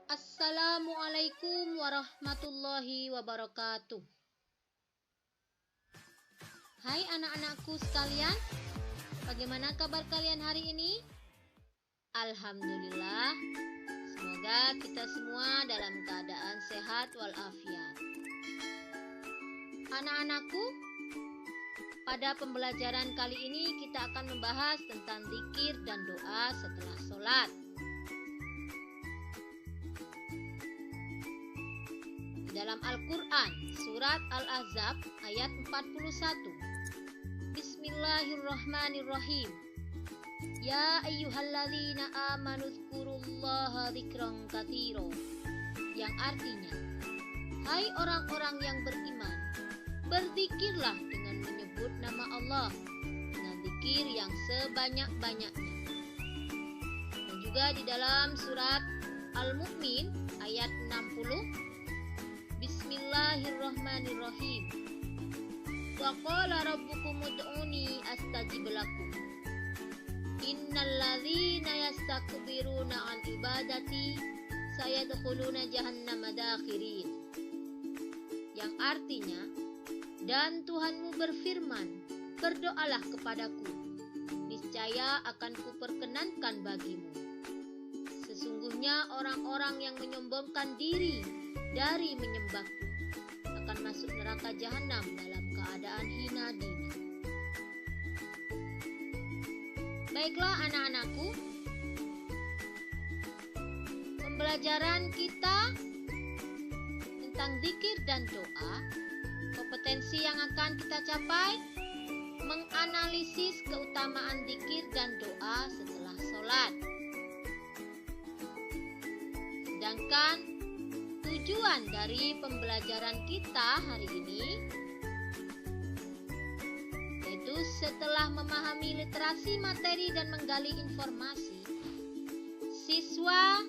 Assalamualaikum warahmatullahi wabarakatuh. Hai anak-anakku sekalian, bagaimana kabar kalian hari ini? Alhamdulillah, semoga kita semua dalam keadaan sehat walafiat. Anak-anakku, pada pembelajaran kali ini kita akan membahas tentang zikir dan doa setelah sholat. Dalam Al-Quran, surat Al-Ahzab ayat 41. Bismillahirrahmanirrahim. Ya ayyuhalladzina amanu dzkurullaha dzikran katsira. Yang artinya, hai orang-orang yang beriman, berzikirlah dengan menyebut nama Allah dengan zikir yang sebanyak-banyaknya. Dan juga di dalam surat Al-Mu'min ayat 60. Bismillahirrahmanirrahim. Wa qala rabbukum ud'uni astajib lakum. Innal ladzina yastakbiruna an ibadati sayadkhuluna jahannama dakhirin. Yang artinya, dan Tuhanmu berfirman, berdoalah kepadaku, niscaya akan kuperkenankan bagimu. Sesungguhnya orang-orang yang menyombongkan diri dari menyembahku akan masuk neraka jahanam dalam keadaan hina dina. Baiklah anak-anakku, pembelajaran kita tentang zikir dan doa, kompetensi yang akan kita capai, menganalisis keutamaan zikir dan doa setelah sholat. Sedangkan tujuan dari pembelajaran kita hari ini yaitu setelah memahami literasi materi dan menggali informasi, siswa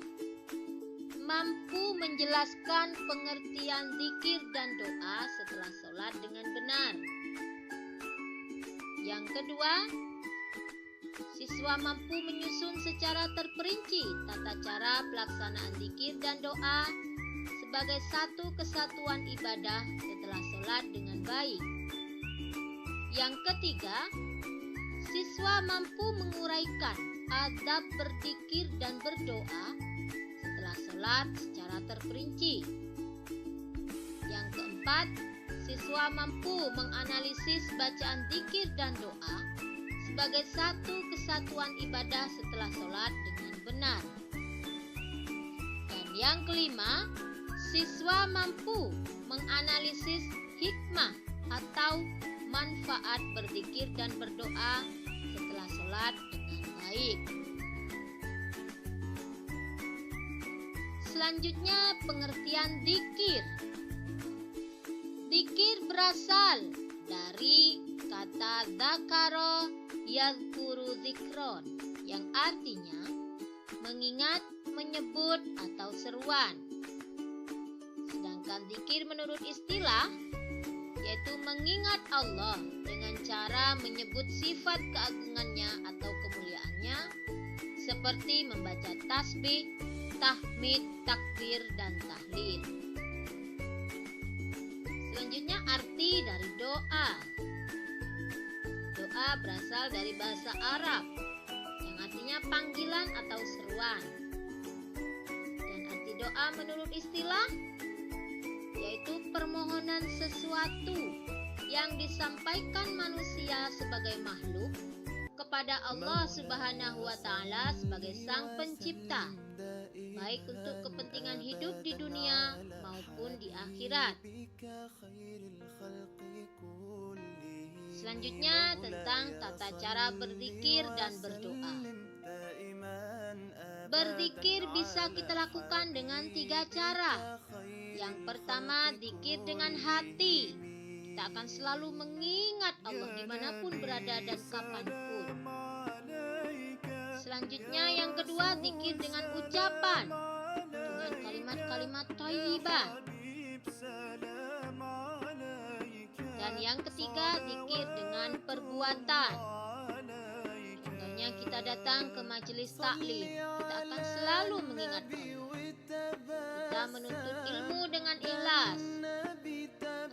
mampu menjelaskan pengertian zikir dan doa setelah sholat dengan benar. Yang kedua, siswa mampu menyusun secara terperinci tata cara pelaksanaan zikir dan doa sebagai satu kesatuan ibadah setelah sholat dengan baik. Yang ketiga, siswa mampu menguraikan adab berzikir dan berdoa setelah sholat secara terperinci. Yang keempat, siswa mampu menganalisis bacaan zikir dan doa sebagai satu kesatuan ibadah setelah sholat dengan benar. Dan yang kelima, siswa mampu menganalisis hikmah atau manfaat berzikir dan berdoa setelah sholat dengan baik. Selanjutnya, pengertian zikir. Zikir berasal dari kata dzakara yadhkuru dzikron, yang artinya mengingat, menyebut atau seruan. Sedangkan zikir menurut istilah yaitu mengingat Allah dengan cara menyebut sifat keagungannya atau kemuliaannya seperti membaca tasbih, tahmid, takbir, dan tahlil. Selanjutnya, arti dari doa. Doa berasal dari bahasa Arab yang artinya panggilan atau seruan. Dan arti doa menurut istilah yaitu permohonan sesuatu yang disampaikan manusia sebagai makhluk kepada Allah Subhanahu wa Ta'ala sebagai Sang Pencipta, baik untuk kepentingan hidup di dunia maupun di akhirat. Selanjutnya, tentang tata cara berzikir dan berdoa. Berzikir bisa kita lakukan dengan 3 cara. Yang pertama, zikir dengan hati. Kita akan selalu mengingat Allah dimanapun berada dan kapanpun. Selanjutnya, yang kedua, zikir dengan ucapan, dengan kalimat-kalimat thayyibah. Dan yang ketiga, zikir dengan perbuatan. Misalnya kita datang ke majelis taklim, kita akan selalu mengingat Allah. Kita menuntut ilmu dengan ikhlas.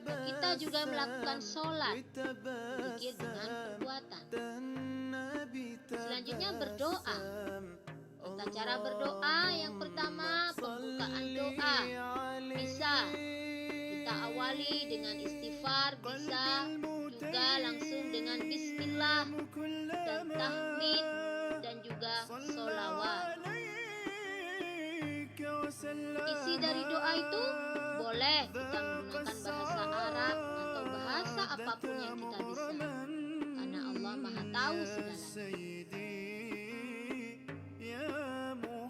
Atau kita juga melakukan sholat, zikir dengan perbuatan. Selanjutnya berdoa. Tata cara berdoa yang pertama, pembukaan doa. Bisa kita awali dengan istighfar, bisa juga langsung dengan bismillah dan tahmid dan juga sholawat. Isi dari doa itu boleh kita menggunakan bahasa Arab atau bahasa apapun yang kita bisa, karena Allah Maha tahu segalanya.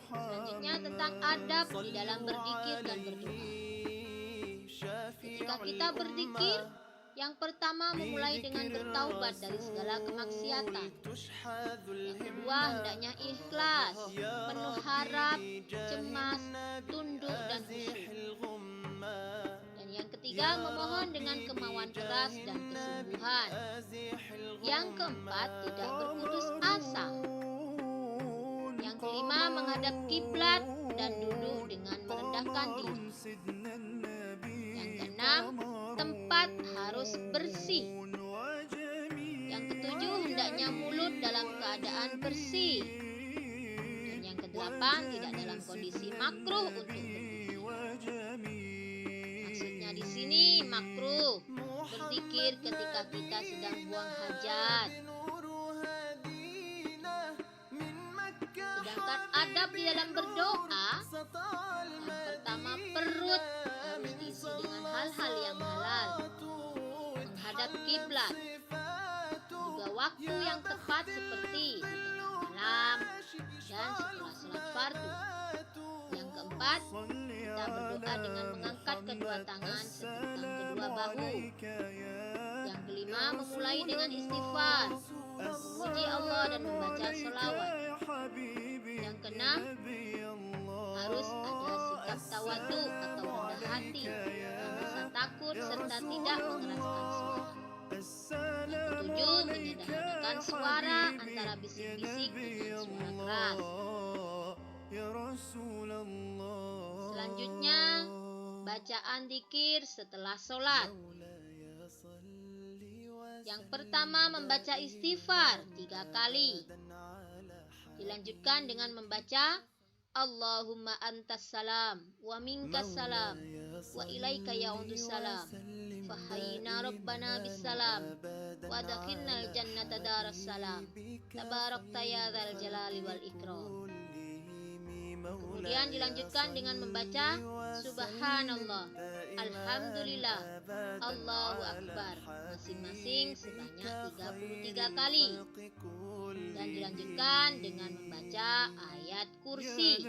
Selanjutnya tentang adab di dalam berzikir dan berdoa. Ketika kita berzikir, yang pertama memulai dengan bertaubat dari segala kemaksiatan. Yang kedua hendaknya ikhlas, penuh harap, cemas, tunduk dan khusyuk. Dan yang ketiga memohon dengan kemauan keras dan kesungguhan. Yang keempat tidak berputus asa. Yang kelima menghadap kiblat dan duduk dengan merendahkan diri. Yang keenam tempat harus bersih. Yang ketujuh hendaknya mulut dalam keadaan bersih. Dan yang kedelapan tidak dalam kondisi makruh untuk berzikir. Maksudnya di sini makruh berzikir ketika kita sedang buang hajat. Sedangkan adab di dalam berdoa, yang pertama perut harus diisi dengan hal-hal yang halal, menghadap kiblat, juga waktu yang tepat seperti di tengah malam dan setelah sholat fardu. Yang keempat, kita berdoa dengan mengangkat kedua tangan sebentang kedua bahu. Yang kelima, memulai dengan istighfar, memuji Allah dan membaca sholawat. Yang keenam, harus ada sikap tawadu atau rendah hati, dan rasa takut serta tidak mengeraskan suara. Yang ketujuh, menyederhanakan suara antara bisik-bisik dengan suara keras. Selanjutnya, bacaan zikir setelah sholat. Yang pertama membaca istighfar 3 kali. Dilanjutkan dengan membaca Allahumma antas salam wa minkas salam wa ilaika ya'udus salam fahayyina rabbana bis salam wa adkhilnal jannata daras salam tabarakta ya dzal jalali wal ikram. Kemudian dilanjutkan dengan membaca Subhanallah, Alhamdulillah, Allahu Akbar, masing-masing sebanyak 33 kali. Dan dilanjutkan dengan membaca ayat kursi.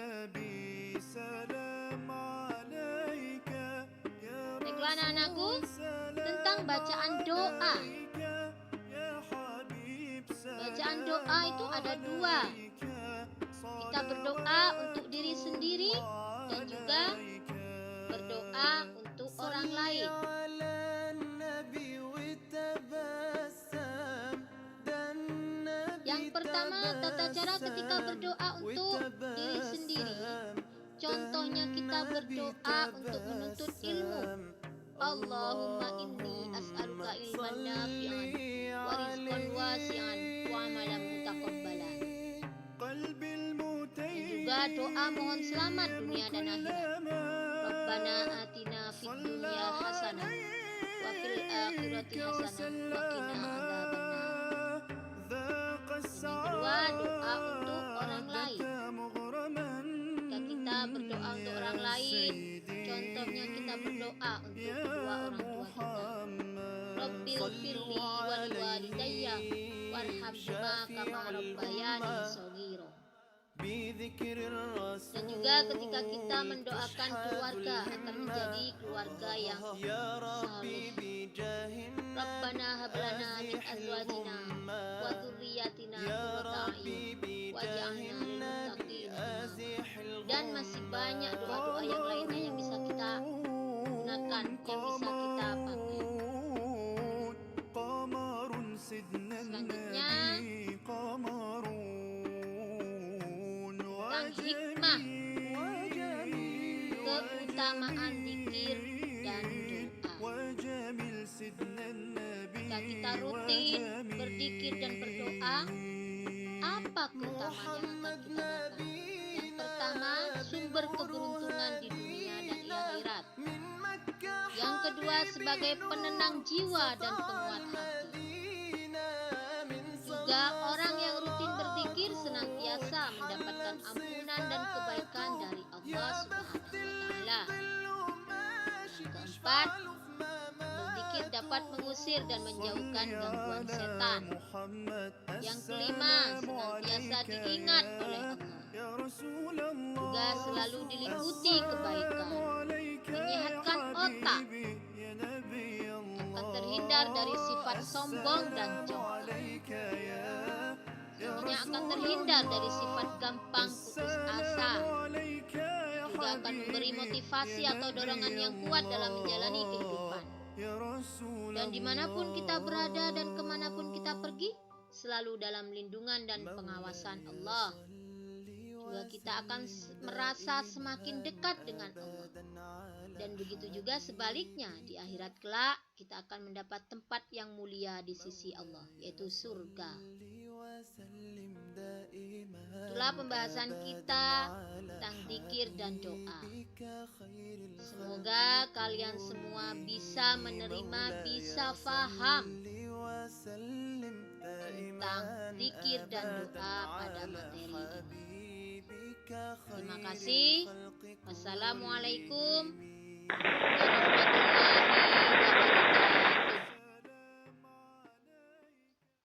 Baiklah anak-anakku, tentang bacaan doa. Bacaan doa itu ada 2. Kita berdoa untuk diri sendiri dan juga berdoa untuk orang lain. Yang pertama, tata cara ketika berdoa untuk diri sendiri. Contohnya kita berdoa untuk menuntut ilmu. Allahumma inni as'aluka ilman nafi'an wa rizqan wasi'an wa amalan mutaqabbalan. Dan juga doa mohon selamat dunia dan akhirat. Rabbana atina fid dunya hasanah wa fil akhirati hasanah wa qina adzabannar. Yang kedua, doa untuk orang lain. Jika kita berdoa untuk orang lain, contohnya kita berdoa untuk kedua orang tua kita. Rabbil firli wal walidayya warhamhuma kama rabbayani shaghira. Dan juga ketika kita mendoakan keluarga akan menjadi keluarga yang saleh. Rabbana hablana min azwajina wa dzurriyyatina qurrata a'yun waj'alna lil muttaqina imama. Dan masih banyak doa-doa yang lainnya yang bisa kita gunakan, yang bisa kita pakai. Selanjutnya hikmah keutamaan zikir dan doa. Jika kita rutin berzikir dan berdoa, apa keutamaan yang akan kita dapat? Yang pertama, sumber keberuntungan di dunia dan di akhirat. Yang kedua, sebagai penenang jiwa dan penguat hati. Tiga, orang yang rutin berzikir senantiasa mendapatkan ampunan dan kebaikan dari Allah Subhanahu wa Ta'ala. Yang keempat, berzikir dapat mengusir dan menjauhkan gangguan setan. Yang kelima, senantiasa diingat oleh Allah. Juga selalu diliputi kebaikan, menyehatkan otak, akan terhindar dari sifat sombong dan congkak. Semuanya akan terhindar dari sifat gampang putus asa. Juga akan memberi motivasi atau dorongan yang kuat dalam menjalani kehidupan. Dan dimanapun kita berada dan kemanapun kita pergi, selalu dalam lindungan dan pengawasan Allah. Juga kita akan merasa semakin dekat dengan Allah. Dan begitu juga sebaliknya, di akhirat kelak kita akan mendapat tempat yang mulia di sisi Allah, yaitu surga. Itulah pembahasan kita tentang zikir dan doa. Semoga kalian semua bisa menerima, bisa faham tentang zikir dan doa pada materi ini. Terima kasih. Wassalamualaikum warahmatullahi